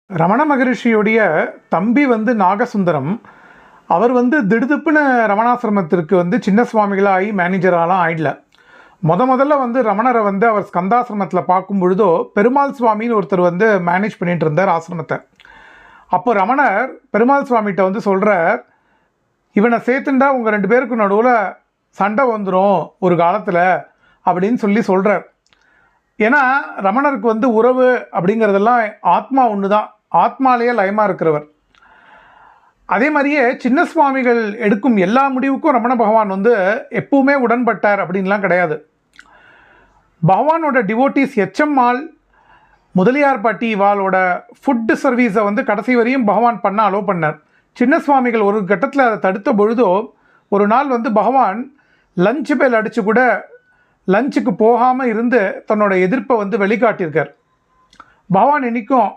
ரமண மகரிஷியுடைய தம்பி நாகசுந்தரம். அவர் திடுதிப்புன்னு ரமணாசிரமத்திற்கு சின்ன சுவாமிகளாகி மேனேஜராலாம் ஆயிடல. முதல்ல ரமணரை அவர் ஸ்கந்தாசிரமத்தில் பார்க்கும் பொழுதோ பெருமாள் சுவாமின்னு ஒருத்தர் மேனேஜ் பண்ணிட்டு இருந்தார் ஆசிரமத்தை. அப்போ ரமணர் பெருமாள் சுவாமிகிட்ட சொல்கிறார், இவனை சேர்த்துண்டா உங்கள் 2 பேருக்கு நடுவில் சண்டை வந்துடும் ஒரு காலத்தில் அப்படின்னு சொல்கிறார். ஏன்னா ரமணருக்கு உறவு அப்படிங்கிறதெல்லாம் ஆத்மா ஒன்று தான், ஆத்மாலேயே லயமாக இருக்கிறவர். அதே மாதிரியே சின்ன சுவாமிகள் எடுக்கும் எல்லா முடிவுக்கும் ரமண பகவான் எப்பவுமே உடன்பட்டார் அப்படின்லாம் கிடையாது. பகவானோட டிவோட்டிஸ் எச்எம்மாள், முதலியார்பட்டி இவாளோட ஃபுட்டு சர்வீஸை கடைசி வரையும் பகவான் பண்ண அலோவ் பண்ணார். சின்ன சுவாமிகள் ஒரு கட்டத்தில் அதை தடுத்த பொழுதோ ஒரு நாள் பகவான் லஞ்ச் பெல் அடித்து கூட லஞ்சுக்கு போகாமல் இருந்து தன்னோட எதிர்ப்பை வெளிக்காட்டியிருக்கார். பகவான் இன்றைக்கும்